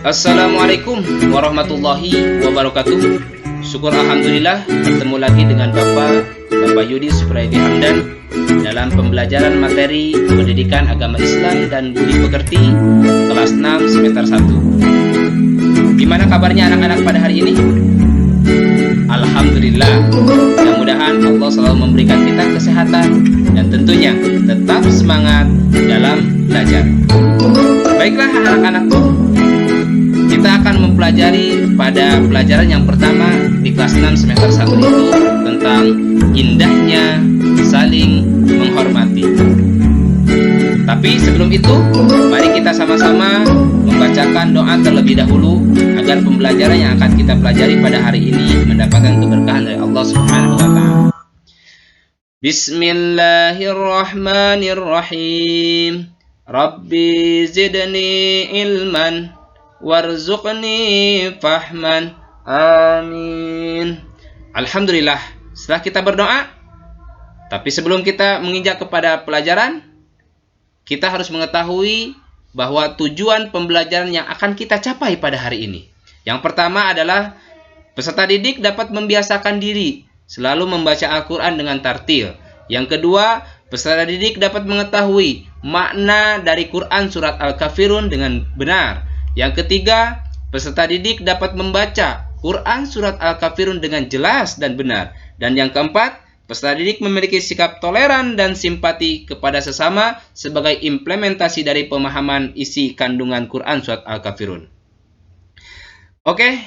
Assalamualaikum warahmatullahi wabarakatuh. Syukur alhamdulillah bertemu lagi dengan Bapak Yudi Supriyadi Hamdan dalam pembelajaran materi pendidikan agama Islam dan budi pekerti kelas 6 semester 1. Gimana kabarnya anak-anak pada hari ini? Alhamdulillah. Mudah-mudahan Allah selalu memberikan kita kesehatan dan tentunya tetap semangat dalam belajar. Baiklah anak-anakku, kita akan mempelajari pada pelajaran yang pertama di kelas 6 semester 1 itu tentang indahnya saling menghormati. Tapi sebelum itu, mari kita sama-sama membacakan doa terlebih dahulu agar pembelajaran yang akan kita pelajari pada hari ini mendapatkan keberkahan dari Allah Subhanahu wa taala. Bismillahirrahmanirrahim. Rabbi zidni ilman warzuqni fahman. Amin. Alhamdulillah. Setelah kita berdoa, tapi sebelum kita menginjak kepada pelajaran, kita harus mengetahui bahwa tujuan pembelajaran yang akan kita capai pada hari ini. Yang pertama adalah peserta didik dapat membiasakan diri selalu membaca Al-Quran dengan tartil. Yang kedua, peserta didik dapat mengetahui makna dari Quran surat Al-Kafirun dengan benar. Yang ketiga, peserta didik dapat membaca Quran surat Al-Kafirun dengan jelas dan benar. Dan yang keempat, peserta didik memiliki sikap toleran dan simpati kepada sesama sebagai implementasi dari pemahaman isi kandungan Quran surat Al-Kafirun. Oke,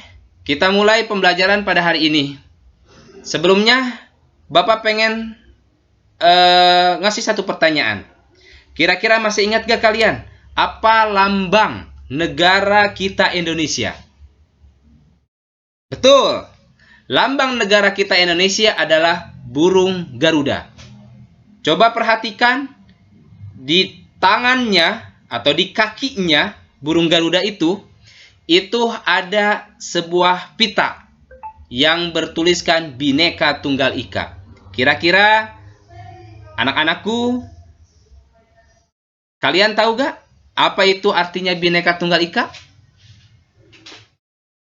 kita mulai pembelajaran pada hari ini. Sebelumnya, Bapak pengen ngasih satu pertanyaan. Kira-kira masih ingat gak kalian? Apa lambang negara kita Indonesia? Betul. Lambang negara kita Indonesia adalah burung Garuda. Coba perhatikan di tangannya atau di kakinya burung Garuda itu ada sebuah pita yang bertuliskan Bhinneka Tunggal Ika. Kira-kira anak-anakku, kalian tahu gak apa itu artinya Bhinneka Tunggal Ika?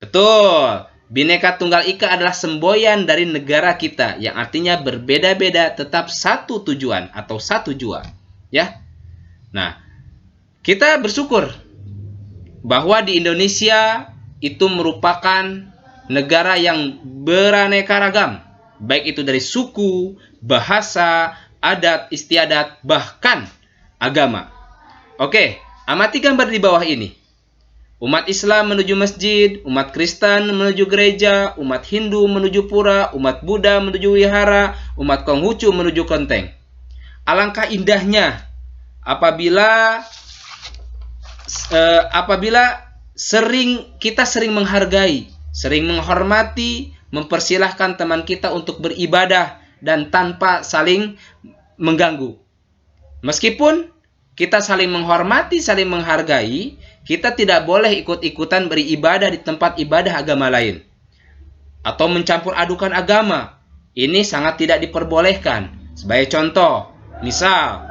Betul. Bhinneka Tunggal Ika adalah semboyan dari negara kita yang artinya berbeda-beda tetap satu tujuan atau satu jua. Ya. Nah, kita bersyukur bahwa di Indonesia itu merupakan negara yang beraneka ragam, baik itu dari suku, bahasa, adat istiadat, bahkan agama. Oke, amati gambar di bawah ini. Umat Islam menuju masjid, umat Kristen menuju gereja, umat Hindu menuju pura, umat Buddha menuju wihara, umat Konghucu menuju kelenteng. Alangkah indahnya apabila kita sering menghargai, sering menghormati, mempersilahkan teman kita untuk beribadah dan tanpa saling mengganggu. Meskipun kita saling menghormati, saling menghargai, kita tidak boleh ikut-ikutan beribadah di tempat ibadah agama lain atau mencampur adukan agama. Ini sangat tidak diperbolehkan. Sebagai contoh, misal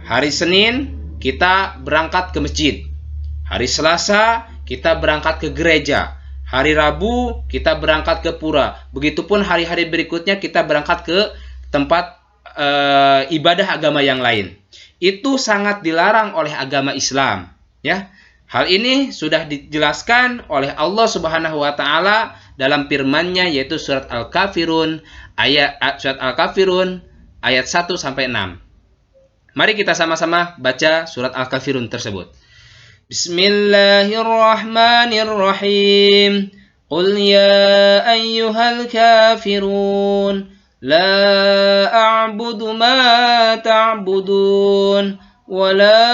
hari Senin kita berangkat ke masjid, hari Selasa kita berangkat ke gereja, hari Rabu kita berangkat ke pura. Begitupun hari-hari berikutnya kita berangkat ke tempat ibadah agama yang lain. Itu sangat dilarang oleh agama Islam, ya. Hal ini sudah dijelaskan oleh Allah Subhanahu wa taala dalam firman-Nya yaitu surat Al-Kafirun ayat 1 sampai 6. Mari kita sama-sama baca surat Al-Kafirun tersebut. Bismillahirrahmanirrahim. Qul ya ayyuhal kafirun la a'budu ma ta'budun wa la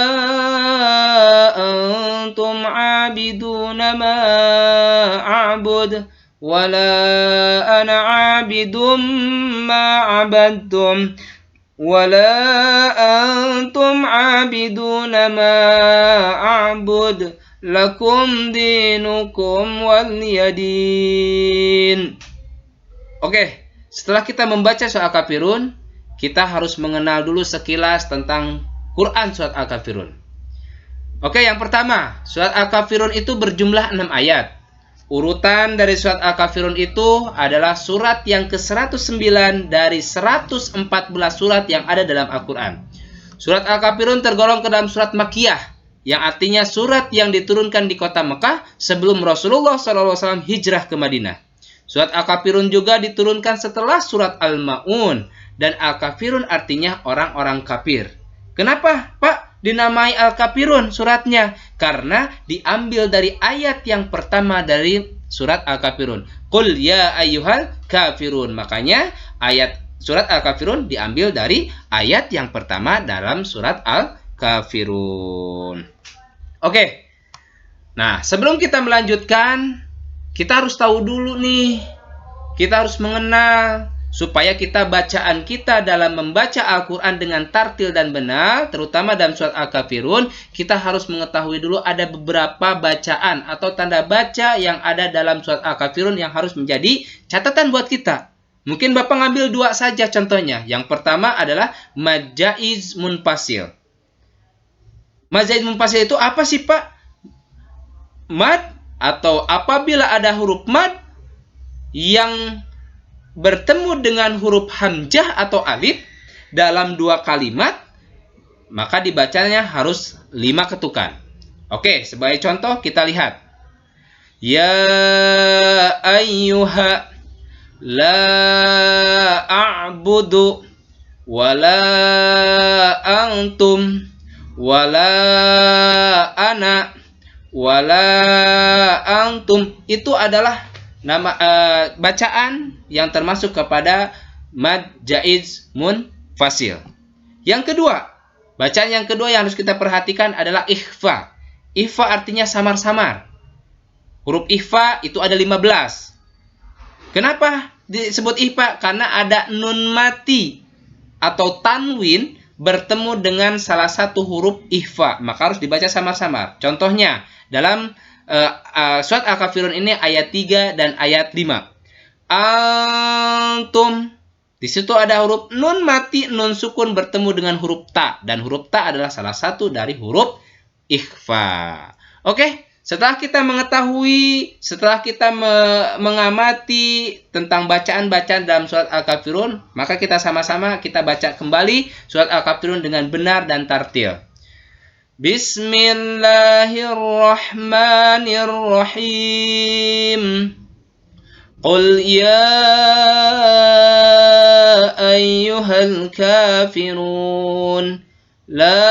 antum 'abiduna ma a'bud wa la ana 'abidum ma 'abadtum wa la antum 'abiduna ma a'bud lakum dinukum waliyadin. Oke. Setelah kita membaca surat Al-Kafirun, kita harus mengenal dulu sekilas tentang Quran surat Al-Kafirun. Oke, yang pertama, surat Al-Kafirun itu berjumlah 6 ayat. Urutan dari surat Al-Kafirun itu adalah surat yang ke-109 dari 114 surat yang ada dalam Al-Quran. Surat Al-Kafirun tergolong ke dalam surat Makkiyah, yang artinya surat yang diturunkan di kota Mekah sebelum Rasulullah SAW hijrah ke Madinah. Surat Al-Kafirun juga diturunkan setelah surat Al-Ma'un, dan Al-Kafirun artinya orang-orang kafir. Kenapa, Pak, dinamai Al-Kafirun suratnya? Karena diambil dari ayat yang pertama dari surat Al-Kafirun. Qul ya ayyuhal kafirun. Makanya ayat surat Al-Kafirun diambil dari ayat yang pertama dalam surat Al-Kafirun. Oke. Nah, sebelum kita melanjutkan, kita harus tahu dulu nih. Kita harus mengenal supaya bacaan kita dalam membaca Al-Quran dengan tartil dan benar, terutama dalam surat Al-Kafirun, kita harus mengetahui dulu ada beberapa bacaan atau tanda baca yang ada dalam surat Al-Kafirun yang harus menjadi catatan buat kita. Mungkin Bapak ngambil 2 saja contohnya. Yang pertama adalah mad jaiz munfasil. Mad jaiz munfasil itu apa sih, Pak? Mad atau apabila ada huruf mad yang bertemu dengan huruf hamzah atau alif dalam 2 kalimat, maka dibacanya harus 5 ketukan. Oke, sebagai contoh kita lihat. Ya ayyuha la a'budu wala antum wala ana wala antum. Itu adalah nama bacaan yang termasuk kepada mad jaiz munfasil. Yang kedua, bacaan yang kedua yang harus kita perhatikan adalah ikhfa. Ikhfa artinya samar-samar. Huruf ikhfa itu ada 15. Kenapa disebut ikhfa? Karena ada nun mati atau tanwin bertemu dengan salah satu huruf ikhfa, maka harus dibaca samar-samar. Contohnya dalam surat Al-Kafirun ini ayat 3 dan ayat 5. Antum. Di situ ada huruf nun mati, nun sukun bertemu dengan huruf ta, dan huruf ta adalah salah satu dari huruf ikhfa. Oke, setelah kita mengetahui, setelah kita mengamati tentang bacaan-bacaan dalam surat Al-Kafirun, maka kita sama-sama kita baca kembali surat Al-Kafirun dengan benar dan tartil. Bismillahirrahmanirrahim. Qul ya ayyuhal kafirun. La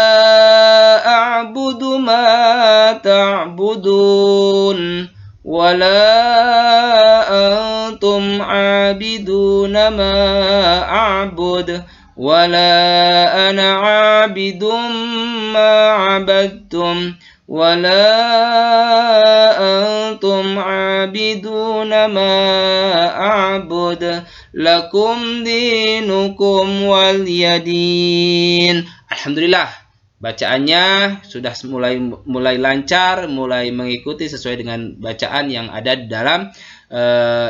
a'budu ma ta'budun. Wa la antum 'abiduna ma a'bud. ولا أنا عابد ما عبدتم ولا أنتم عابدون ما أعبد لكم دينكم ولي دين. Alhamdulillah, bacaannya sudah mulai lancar, mulai mengikuti sesuai dengan bacaan yang ada di dalam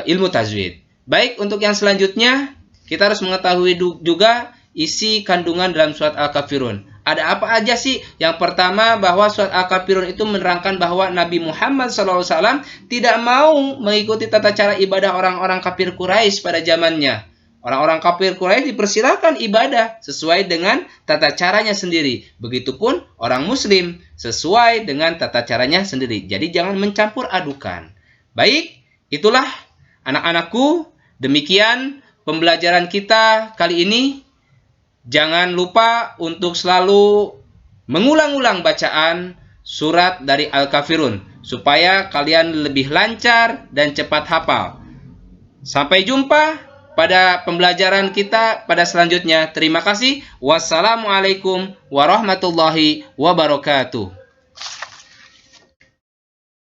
ilmu tajwid. Baik, untuk yang selanjutnya kita harus mengetahui juga isi kandungan dalam surat Al-Kafirun. Ada apa aja sih? Yang pertama, bahwa surat Al-Kafirun itu menerangkan bahwa Nabi Muhammad SAW tidak mau mengikuti tata cara ibadah orang-orang kafir Quraisy pada zamannya. Orang-orang kafir Quraisy dipersilakan ibadah sesuai dengan tata caranya sendiri. Begitupun orang Muslim sesuai dengan tata caranya sendiri. Jadi jangan mencampur adukan. Baik, itulah anak-anakku. Demikian pembelajaran kita kali ini. Jangan lupa untuk selalu mengulang-ulang bacaan surat dari Al-Kafirun supaya kalian lebih lancar dan cepat hafal. Sampai jumpa pada pembelajaran kita pada selanjutnya. Terima kasih. Wassalamualaikum warahmatullahi wabarakatuh.